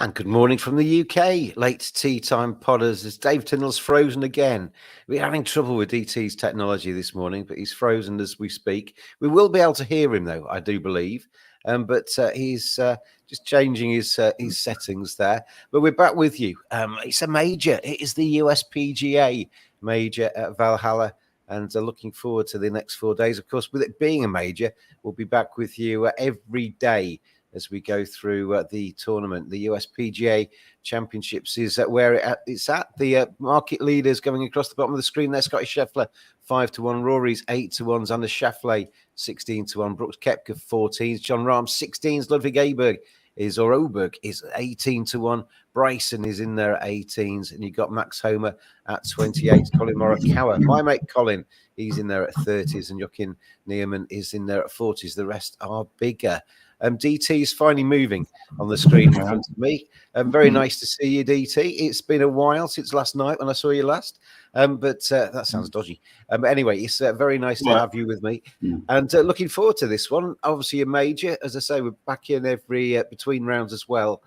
And good morning from the UK. Late tea time podders as Dave Tindall's frozen again. We're having trouble with DT's technology this morning, but he's frozen as we speak. We will be able to hear him though, I do believe. But he's just changing his settings there. But we're back with you. It's a major. It is the US PGA major at Valhalla. And looking forward to the next 4 days. Of course, with it being a major, we'll be back with you every day as we go through the tournament. The US PGA Championships is where it's at. The market leaders going across the bottom of the screen there. Scotty Scheffler, 5-1. Rory's 8-1. Xander Schauffele, 16-1. Brooks Koepka, 14s. John Rahm, 16s. Ludwig Oberg is 18-1. Bryson is in there at 18s. And you've got Max Homer at 28. Colin Morikawa. My mate Colin, he's in there at 30s. And Joaquin Niemann is in there at 40s. The rest are bigger. DT is finally moving on the screen in front of me. Very nice to see you, DT. It's been a while since last night when I saw you last, but that sounds dodgy. Anyway, it's very nice to have you with me, and looking forward to this one. Obviously, a major, as I say, we're back in every between rounds as well,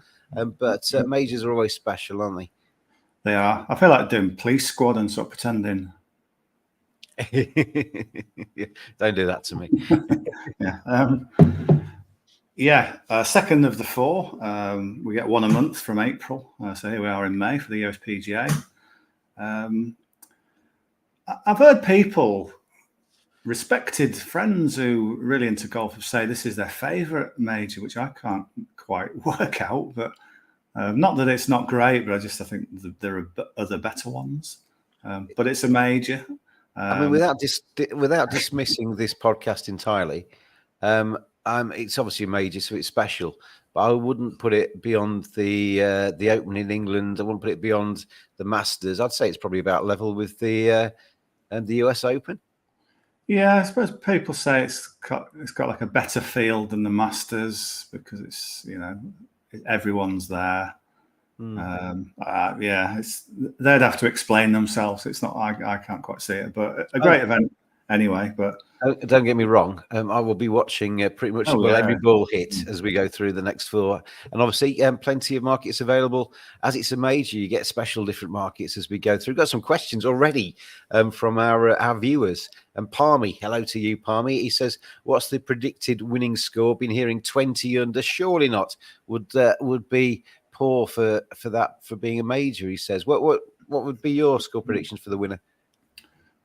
but majors are always special, aren't they? They are. I feel like doing police squad and sort of pretending. Don't do that to me. Second of the four. We get one a month from April. So here we are in May for the USPGA. I've heard people, respected friends who are really into golf, say this is their favourite major, which I can't quite work out. But not that it's not great, but I think there are other better ones. But it's a major. I mean, without dismissing this podcast entirely, it's obviously a major, so it's special. But I wouldn't put it beyond the Open in England. I wouldn't put it beyond the Masters. I'd say it's probably about level with the US Open. Yeah, I suppose people say it's got like a better field than the Masters because it's everyone's there. They'd have to explain themselves. It's not I can't quite see it, but a great event anyway. But don't get me wrong, I will be watching pretty much every ball hit as we go through the next four, and obviously plenty of markets available. As it's a major, you get special different markets as we go through. Got some questions already from our viewers. And Palmy, hello to you, Palmy. He says, "What's the predicted winning score? Been hearing 20 under. Surely not. Would be poor for being a major." He says, "What would be your score predictions for the winner?"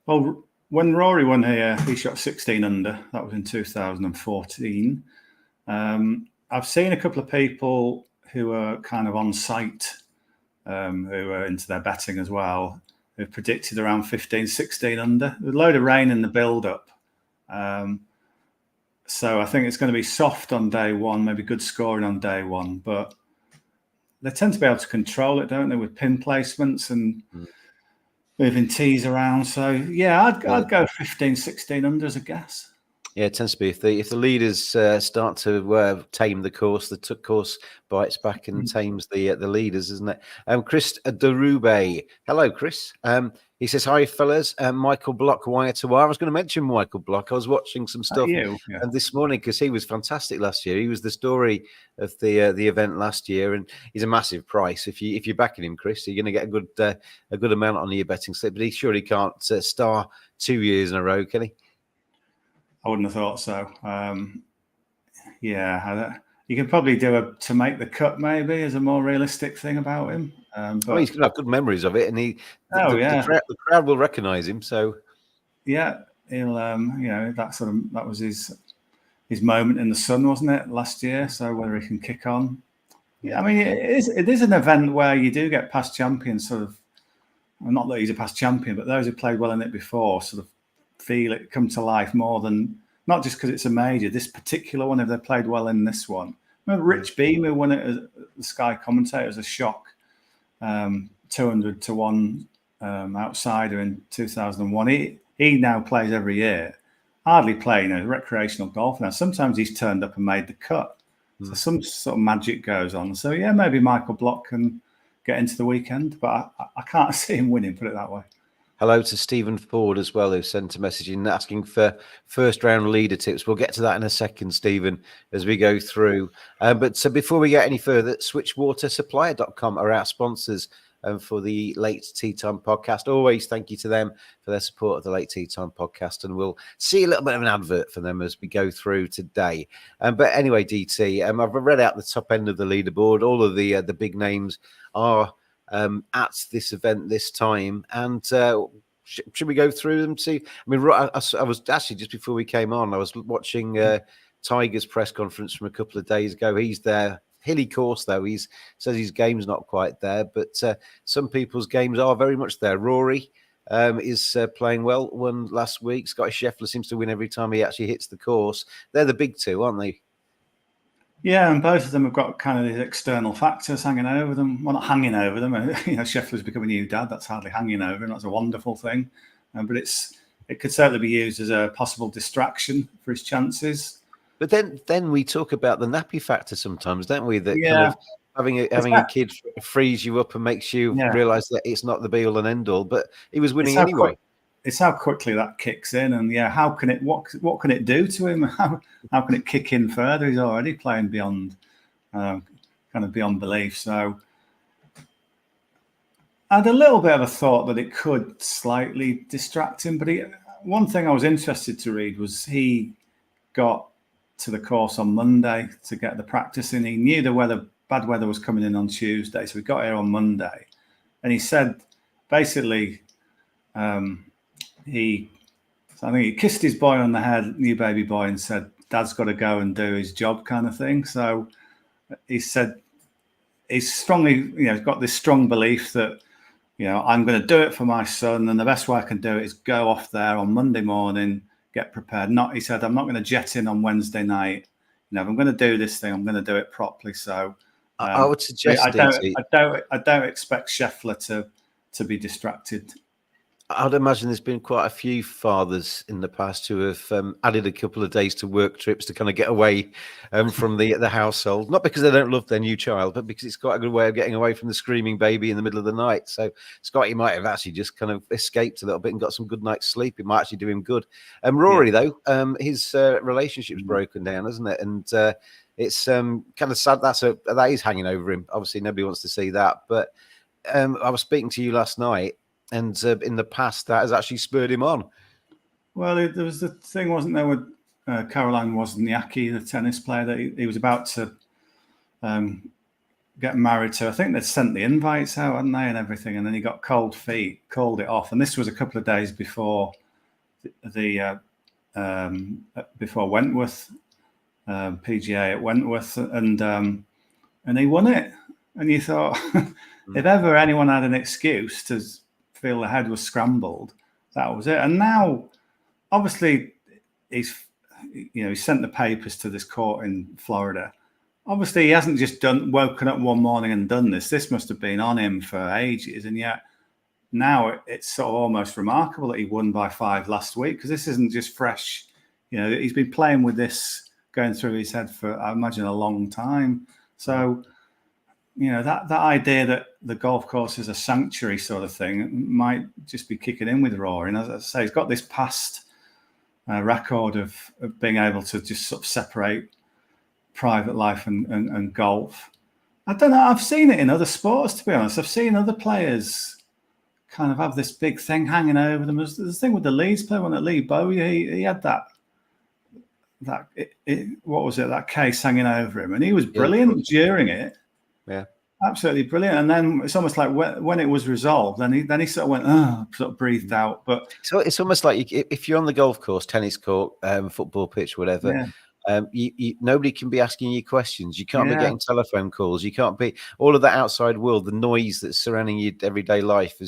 Well, when Rory won here, he shot 16 under. That was in 2014. I've seen a couple of people who are kind of on site, who are into their betting as well, who've predicted around 15, 16 under. There's a load of rain in the build-up. So I think it's going to be soft on day one, maybe good scoring on day one. But they tend to be able to control it, don't they, with pin placements and moving tees around. So, yeah, I'd go 15, 16 under as a guess. Yeah, it tends to be if the leaders start to tame the course, the course bites back and tames the leaders, isn't it? Chris Derube. Hello, Chris. He says, "Hi, fellas. Michael Block, wire to wire." I was going to mention Michael Block. I was watching some stuff and this morning because he was fantastic last year. He was the story of the event last year, and he's a massive price. If you're backing him, Chris, you're going to get a good amount on your betting slip. But he surely can't star 2 years in a row, can he? I wouldn't have thought so. You can probably do to make the cut, maybe, is a more realistic thing about him. But he's going to have good memories of it, and the crowd will recognise him. So, yeah, he'll that was his moment in the sun, wasn't it, last year? So whether he can kick on, I mean, it is an event where you do get past champions, sort of. Well, not that he's a past champion, but those who played well in it before, sort of feel it come to life more than not just because it's a major. This particular one, if they played well in this one, remember Rich Beam who won it as the Sky commentator as a shock, 200-1 outsider in 2001. He now plays every year, hardly playing recreational golf now. Sometimes he's turned up and made the cut, so some sort of magic goes on. So yeah, maybe Michael Block can get into the weekend, but I can't see him winning. Put it that way. hello to Stephen Ford as well, who sent a message in asking for first round leader tips. We'll get to that in a second, Stephen, as we go through. But so before we get any further, switchwatersupplier.com are our sponsors for the Late Tea Time podcast. Always thank you to them for their support of the Late Tea Time podcast. And we'll see a little bit of an advert for them as we go through today. But anyway, DT, I've read out the top end of the leaderboard. All of the big names are at this event this time. And should we go through them? See, I mean, I was actually, just before we came on, I was watching Tiger's press conference from a couple of days ago. He's there. Hilly course, though. He says his game's not quite there, but some people's games are very much there. Rory is playing well. Won last week. Scotty Scheffler seems to win every time he actually hits the course. They're the big two, aren't they? Yeah, and both of them have got kind of these external factors hanging over them. Well, not hanging over them. Scheffler's become a new dad. That's hardly hanging over him. That's a wonderful thing. But it could certainly be used as a possible distraction for his chances. But then we talk about the nappy factor sometimes, don't we? That kind of having a kid frees you up and makes you realise that it's not the be all and end all. But he was winning anyway. It's how quickly that kicks in, and how can it? What can it do to him? How can it kick in further? He's already playing beyond, kind of beyond belief. So I had a little bit of a thought that it could slightly distract him. But one thing I was interested to read was he got to the course on Monday to get the practice in. He knew bad weather was coming in on Tuesday, so we got here on Monday, and he said basically, I think he kissed his boy on the head, new baby boy, and said, "Dad's got to go and do his job," kind of thing. So he said he's strongly, he's got this strong belief that, I'm going to do it for my son, and the best way I can do it is go off there on Monday morning, get prepared. He said, I'm not going to jet in on Wednesday night. If I'm going to do this thing, I'm going to do it properly. So I would suggest I don't expect Scheffler to be distracted. I'd imagine there's been quite a few fathers in the past who have added a couple of days to work trips to kind of get away from the household, not because they don't love their new child, but because it's quite a good way of getting away from the screaming baby in the middle of the night. So Scotty might have actually just kind of escaped a little bit and got some good night's sleep. It might actually do him good. Rory, though, his relationship's broken down, hasn't it? And it's kind of sad. That is hanging over him. Obviously, nobody wants to see that. But I was speaking to you last night, and in the past, that has actually spurred him on. Well, there was the thing, wasn't there, with Caroline Wozniacki, the tennis player, that he was about to get married to. I think they'd sent the invites out, hadn't they, and everything, and then he got cold feet, called it off. And this was a couple of days before before Wentworth, PGA at Wentworth, and he won it. And you thought, if ever anyone had an excuse to feel the head was scrambled, that was it. And now, obviously, he's sent the papers to this court in Florida. Obviously, he hasn't just woken up one morning and done this. This must have been on him for ages, and yet now it's sort of almost remarkable that he won by 5 last week, because this isn't just fresh. He's been playing with this going through his head for, I imagine, a long time. So, that idea that the golf course is a sanctuary sort of thing might just be kicking in with Rory. And as I say, he's got this past record of being able to just sort of separate private life and golf. I don't know. I've seen it in other sports, to be honest. I've seen other players kind of have this big thing hanging over them. There's the thing with the Leeds player, when at Lee Bowyer, he had that what was it? That case hanging over him, and he was brilliant during it. Yeah, absolutely brilliant. And then it's almost like when it was resolved, then he sort of went, sort of breathed out. But so it's almost like if you're on the golf course, tennis court, football pitch, whatever. Nobody can be asking you questions. You can't be getting telephone calls. You can't be all of that outside world. The noise that's surrounding your everyday life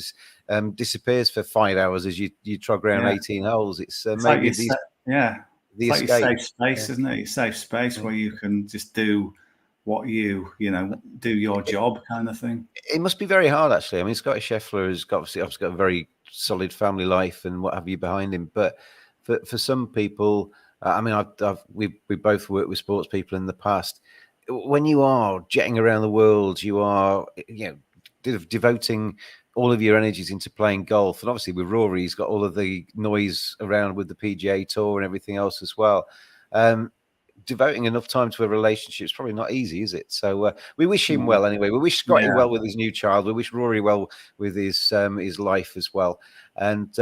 disappears for 5 hours as you trog around 18 holes. It's maybe like the it's escape. Like safe space, isn't it? It's safe space where you can just do what do your job kind of thing. It must be very hard, actually. I mean, Scotty Scheffler has obviously got a very solid family life and what have you behind him. But for some people, I mean, we both worked with sports people in the past. When you are jetting around the world, you are devoting all of your energies into playing golf, and obviously with Rory, he's got all of the noise around with the PGA Tour and everything else as well. Devoting enough time to a relationship is probably not easy, is it? So we wish him well anyway. We wish Scotty well with his new child. We wish Rory well with his life as well. And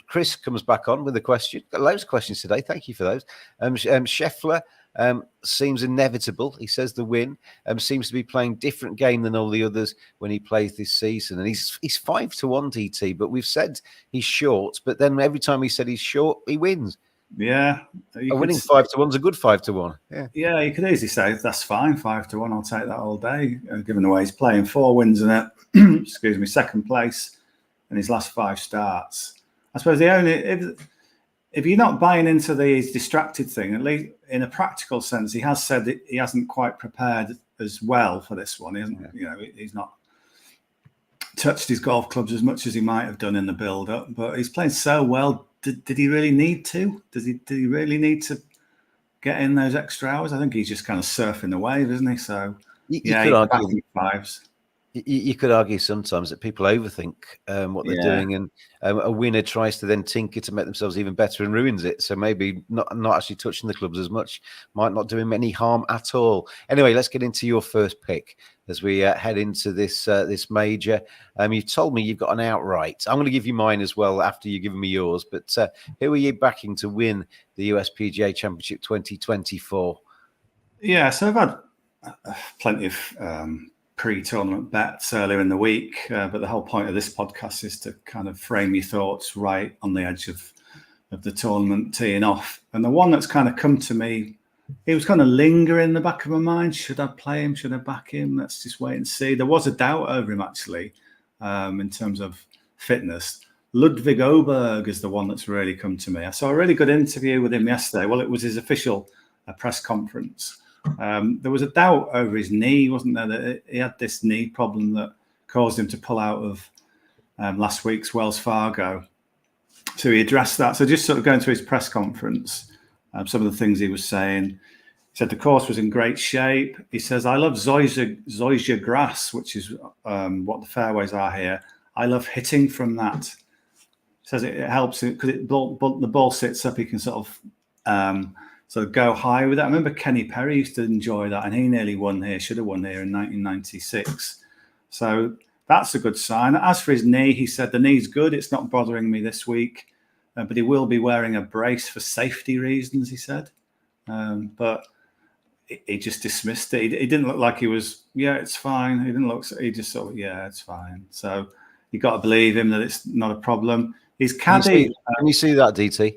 Chris comes back on with a question. Got loads of questions today. Thank you for those. Scheffler seems inevitable. He says the win. Seems to be playing different game than all the others when he plays this season. And he's 5-1 DT, but we've said he's short. But then every time he said he's short, he wins. Yeah, a winning 5-1 is a good 5-1. Yeah, you could easily say that's fine, 5-1. I'll take that all day. Given the way he's playing, 4 wins in it. Excuse me, second place in his last 5 starts. I suppose the only if you're not buying into the distracted thing, at least in a practical sense, he has said that he hasn't quite prepared as well for this one. He hasn't, he's not touched his golf clubs as much as he might have done in the build-up, but he's playing so well. Did he really need to? Did he really need to get in those extra hours? I think he's just kind of surfing the wave, isn't he? So you could argue 5s. You could argue sometimes that people overthink what they're doing, and a winner tries to then tinker to make themselves even better and ruins it. So maybe not actually touching the clubs as much might not do him any harm at all. Anyway, let's get into your first pick as we head into this this major. You told me you've got an outright. I'm going to give you mine as well after you've given me yours. But who are you backing to win the US PGA Championship 2024? Yeah, so I've had plenty of pre-tournament bets earlier in the week, but the whole point of this podcast is to kind of frame your thoughts right on the edge of the tournament teeing off. And the one that's kind of come to me, it was kind of lingering in the back of my mind. Should I play him? Should I back him? Let's just wait and see. There was a doubt over him, actually, in terms of fitness. Ludwig Oberg is the one that's really come to me. I saw a really good interview with him yesterday. Well, it was his official press conference. There was a doubt over his knee, wasn't there? That he had this knee problem that caused him to pull out of last week's Wells Fargo. So he addressed that. So just sort of going through his press conference, some of the things he was saying. He said the course was in great shape. He says, I love zoysia grass, which is what the fairways are here. I love hitting from that. He says it helps because the ball sits up. He can sort of go high with that. I remember Kenny Perry used to enjoy that, and he nearly won here, should have won here in 1996. So that's a good sign. As for his knee, he said the knee's good. It's not bothering me this week, but he will be wearing a brace for safety reasons, he said. But he just dismissed it. He didn't look like he was, it's fine. He just thought, it's fine. So you got to believe him that it's not a problem. His caddy. Can you see that, DT?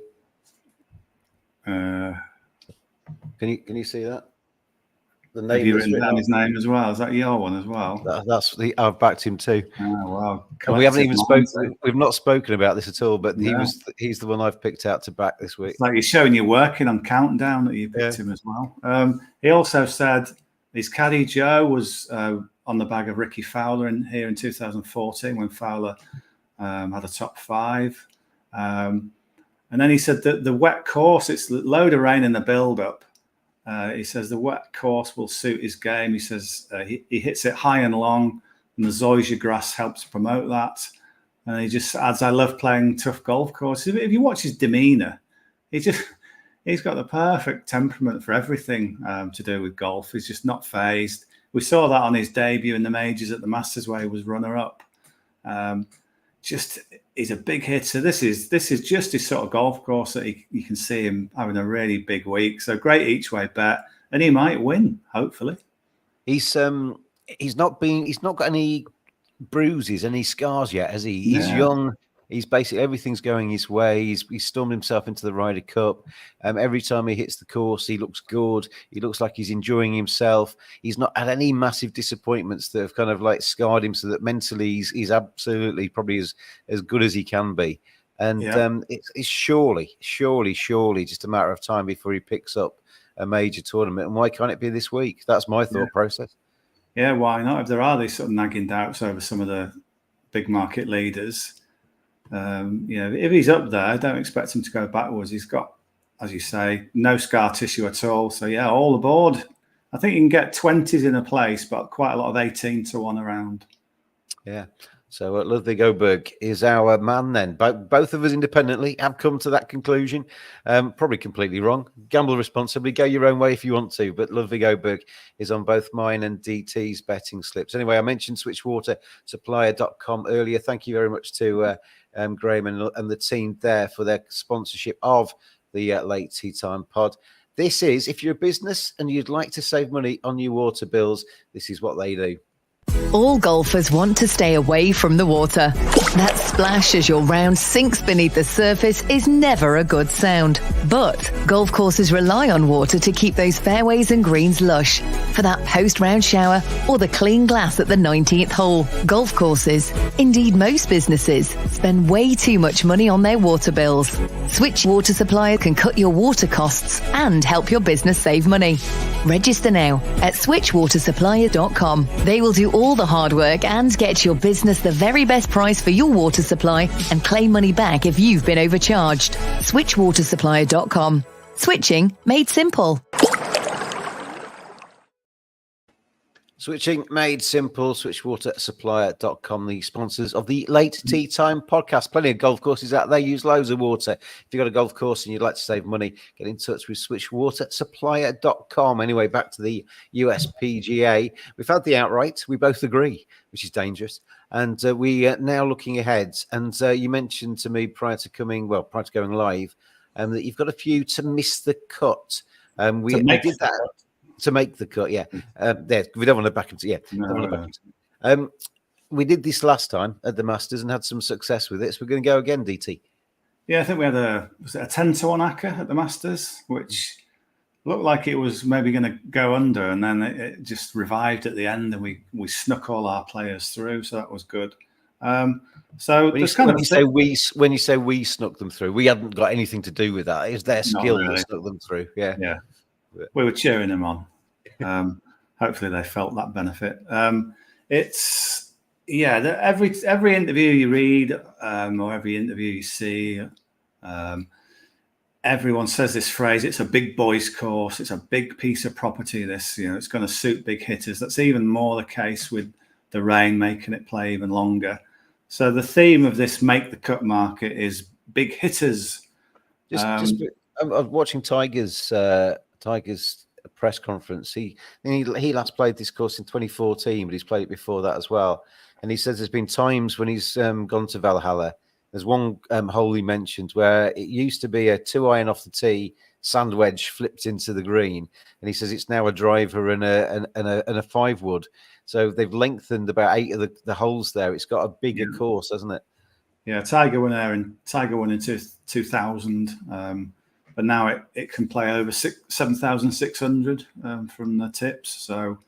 Can you see that? The name. Have you written down his name as well? Is that your one as well? I've backed him too. Oh wow! And we haven't even spoken. We've not spoken about this at all. But he's the one I've picked out to back this week. It's like you're showing you're working on Countdown that you picked him as well. He also said his caddy Joe was on the bag of Ricky Fowler here in 2014 when Fowler had a top 5. And then he said that the wet course, it's a load of rain in the build-up. He says the wet course will suit his game. He says he hits it high and long, and the zoysia grass helps promote that. And he just adds, I love playing tough golf courses. If you watch his demeanour, he's got the perfect temperament for everything to do with golf. He's just not phased. We saw that on his debut in the majors at the Masters where he was runner-up. He's a big hitter. This is just his sort of golf course that you can see him having a really big week. So great each way bet, and he might win. Hopefully, he's not got any bruises, any scars yet, has he? He's young. He's basically everything's going his way. He's stormed himself into the Ryder Cup. Every time he hits the course, he looks good. He looks like he's enjoying himself. He's not had any massive disappointments that have kind of like scarred him, so that mentally he's absolutely probably as good as he can be. And it's surely just a matter of time before he picks up a major tournament. And why can't it be this week? That's my thought process. Yeah, why not? If there are these sort of nagging doubts over some of the big market leaders. If he's up there, don't expect him to go backwards. He's got, as you say, no scar tissue at all. So, all aboard. I think you can get 20s in a place, but quite a lot of 18-1 around. Yeah. So Ludwig Oberg is our man then. Both of us independently have come to that conclusion. Probably completely wrong. Gamble responsibly. Go your own way if you want to. But Ludwig Oberg is on both mine and DT's betting slips. Anyway, I mentioned switchwatersupplier.com earlier. Thank you very much to Graham and the team there for their sponsorship of the Late Tea Time pod. This is, if you're a business and you'd like to save money on your water bills, this is what they do. All golfers want to stay away from the water. That splash as your round sinks beneath the surface is never a good sound. But golf courses rely on water to keep those fairways and greens lush. For that post-round shower or the clean glass at the 19th hole. Golf courses, indeed most businesses, spend way too much money on their water bills. Switch Water Supplier can cut your water costs and help your business save money. Register now at switchwatersupplier.com. They will do all the hard work and get your business the very best price for your water supply and claim money back if you've been overcharged. Switchwatersupplier.com. Switching made simple. Switching made simple, switchwatersupplier.com, the sponsors of the Late Tea Time podcast. Plenty of golf courses out there, use loads of water. If you've got a golf course and you'd like to save money, get in touch with switchwatersupplier.com. Anyway, back to the US PGA. We've had the outright, we both agree, which is dangerous. And we are now looking ahead. And you mentioned to me prior to going live, that you've got a few to miss the cut. I did that. To make the cut, yeah. We don't want to back into, we did this last time at the Masters and had some success with it. So we're going to go again, DT. Yeah, I think we had a 10-1 acca at the Masters, which looked like it was maybe going to go under, and then it just revived at the end, and we snuck all our players through, so that was good. So when you say we snuck them through, we hadn't got anything to do with that. It was their skill that snuck them through. Yeah. We were cheering them on. Hopefully they felt that benefit. Every interview you read or every interview you see, everyone says this phrase: it's a big boys course, it's a big piece of property. This, it's going to suit big hitters. That's even more the case with the rain making it play even longer. So the theme of this make the cut market is big hitters. I'm watching Tiger's press conference. He last played this course in 2014, but he's played it before that as well. And he says there's been times when he's gone to Valhalla. There's one hole he mentioned where it used to be a 2-iron off the tee, sand wedge flipped into the green, and he says it's now a driver and a 5-wood. So they've lengthened about 8 of the holes there. It's got a bigger course, hasn't it? Yeah, Tiger won in 2000. But now it can play over 7,600 from the tips. So,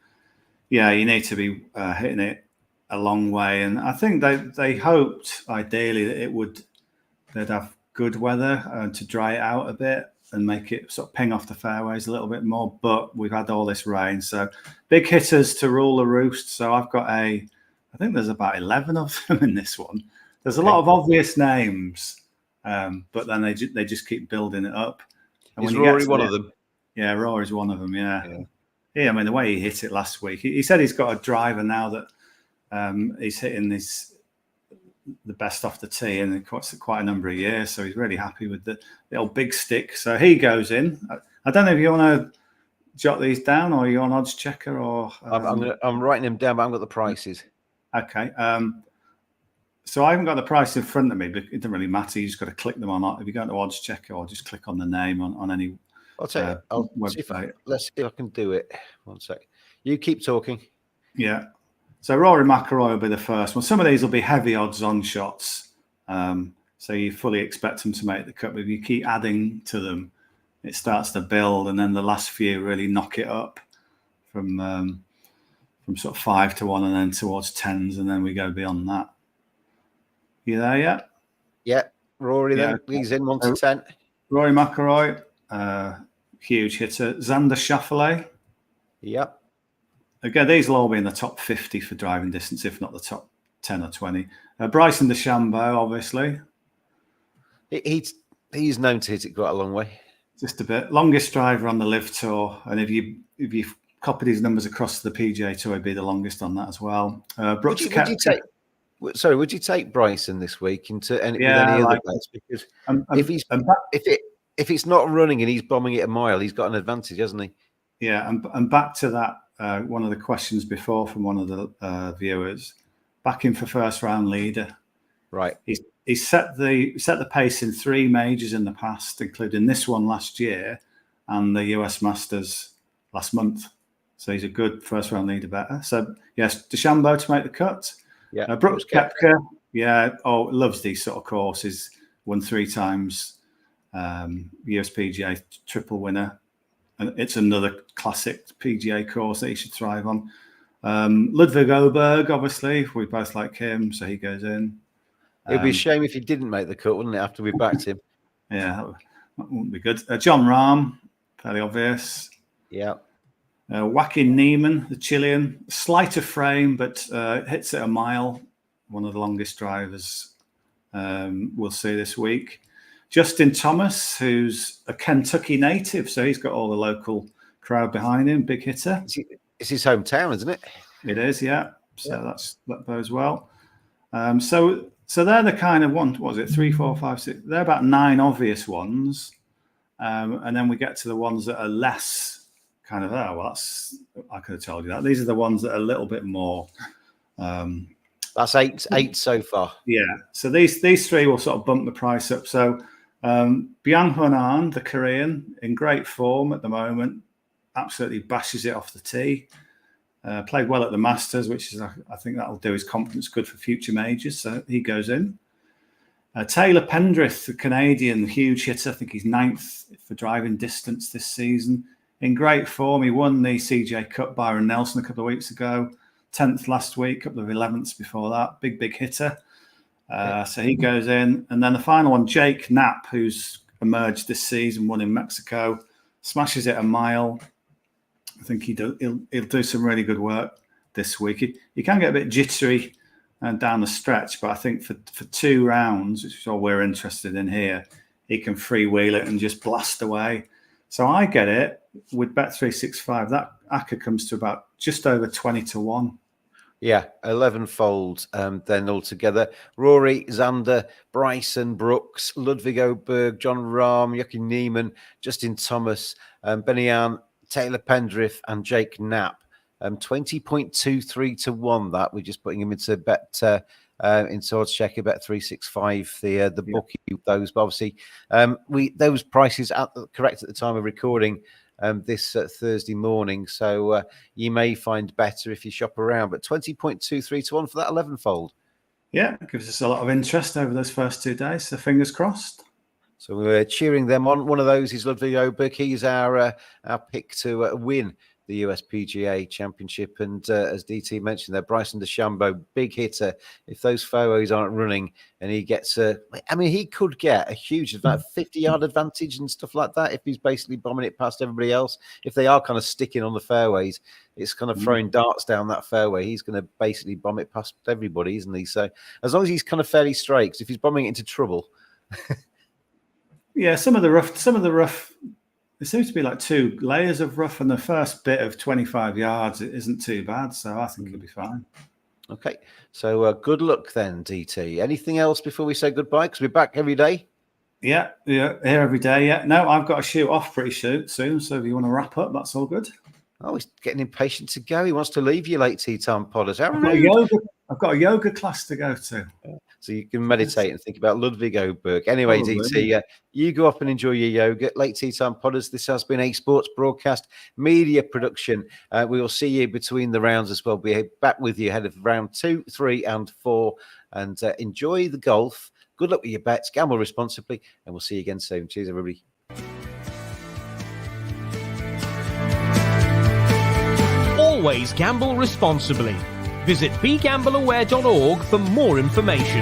yeah, you need to be hitting it a long way. And I think they hoped, ideally, that they'd have good weather to dry it out a bit and make it sort of ping off the fairways a little bit more. But we've had all this rain. So, big hitters to rule the roost. So, I've got I think there's about 11 of them in this one. There's a lot of obvious names. But then they just keep building it up. And is Rory one of them? Yeah, Rory's one of them. Yeah. I mean, the way he hit it last week, he said he's got a driver now that he's hitting the best off the tee in quite a number of years. So he's really happy with the old big stick. So he goes in. I don't know if you want to jot these down or you're on odds checker or. I'm writing them down, but I haven't got the prices. Okay. So I haven't got the price in front of me, but it doesn't really matter. You just got to click them on. If you go to odds checker or just click on the name on any website. Let's see if I can do it. 1 sec. You keep talking. Yeah. So Rory McIlroy will be the first one. Some of these will be heavy odds on shots. So you fully expect them to make the cut. But if you keep adding to them, it starts to build. And then the last few really knock it up from sort of 5-1 and then towards 10s. And then we go beyond that. You there yet? Yeah. Rory then. He's in 1 to 10. Rory McIlroy, huge hitter. Xander Schauffele. Yep. Again, these will all be in the top 50 for driving distance, if not the top 10 or 20. Bryson DeChambeau, obviously. He's known to hit it quite a long way. Just a bit. Longest driver on the Live Tour. And if you copied his numbers across the PGA Tour, he'd be the longest on that as well. Brooks Koepka. Sorry, would you take Bryson this week with any I other like bets? Because and if it's not running and he's bombing it a mile, he's got an advantage, hasn't he? Yeah, and back to that, one of the questions before from one of the viewers, back in for first round leader. Right. He's set the pace in 3 majors in the past, including this one last year and the US Masters last month. So he's a good first round leader better. So yes, DeChambeau to make the cut. Yeah. Brooks Koepka, loves these sort of courses. Won 3 times, USPGA triple winner. And it's another classic PGA course that he should thrive on. Ludwig Oberg, obviously, we both like him, so he goes in. It'd be a shame if he didn't make the cut, wouldn't it, after we backed him? Yeah, that wouldn't be good. John Rahm, fairly obvious. Yeah. Joaquin Niemann, the Chilean, slighter frame, but hits it a mile. One of the longest drivers we'll see this week. Justin Thomas, who's a Kentucky native, so he's got all the local crowd behind him. Big hitter. It's his hometown, isn't it? It is, yeah. So that bodes well. So they're the kind of ones. What was it? 3, 4, 5, 6. They're about 9 obvious ones, and then we get to the ones that are less kind of. Oh, well, I could have told you that. These are the ones that are a little bit more. That's eight so far. Yeah. So these 3 will sort of bump the price up. So Byung-Hun Ahn, the Korean, in great form at the moment, absolutely bashes it off the tee. Played well at the Masters, which is, I think that'll do his confidence good for future majors. So he goes in. Taylor Pendrith, the Canadian, the huge hitter. I think he's 9th for driving distance this season. In great form. He won the CJ Cup, Byron Nelson, a couple of weeks ago. 10th last week, a couple of 11ths before that. Big hitter. So he goes in. And then the final one, Jake Knapp, who's emerged this season, won in Mexico. Smashes it a mile. I think he'll do some really good work this week. He can get a bit jittery down the stretch, but I think for 2 rounds, which is all we're interested in here, he can freewheel it and just blast away. So I get it with Bet365. That ACCA comes to about just over 20 to 1. Yeah, 11-fold then altogether. Rory, Xander, Bryson, Brooks, Ludwig Oberg, John Rahm, Joaquin Niemann, Justin Thomas, Benny Ahn, Taylor Pendrith, and Jake Knapp. 20.23 to 1. That we're just putting him into bet into odds checker Bet365. The bookie those, but obviously those prices correct at the time of recording. This Thursday morning, so you may find better if you shop around. But 20.23 to 1 for that 11-fold. Yeah, it gives us a lot of interest over those first 2 days. So fingers crossed. So we're cheering them on. One of those is Ludwig Oberg. He's our pick to win the US PGA Championship. And as DT mentioned there, Bryson DeChambeau, big hitter. If those fairways aren't running and he gets he could get a huge 50-yard advantage and stuff like that if he's basically bombing it past everybody else. If they are kind of sticking on the fairways, it's kind of throwing darts down that fairway. He's going to basically bomb it past everybody, isn't he? So as long as he's kind of fairly straight, 'cause if he's bombing it into trouble. Yeah, some of the rough. There seems to be like 2 layers of rough, and the first bit of 25 yards it isn't too bad. So I think it'll be fine. Okay, so good luck then, DT. Anything else before we say goodbye? Because we're back every day. Yeah, here every day. Yeah, no, I've got to shoot off pretty soon. So if you want to wrap up, that's all good. Oh, he's getting impatient to go. He wants to leave you late tea time, Podders. I've got a yoga class to go to. So you can meditate and think about Ludwig Oberg. Anyway, DT, you go up and enjoy your yoga. Late tea time, Podders. This has been a sports broadcast media production. We will see you between the rounds as well. We'll be back with you ahead of round 2, 3, and 4. And enjoy the golf. Good luck with your bets. Gamble responsibly. And we'll see you again soon. Cheers, everybody. Always gamble responsibly. Visit begambleaware.org for more information.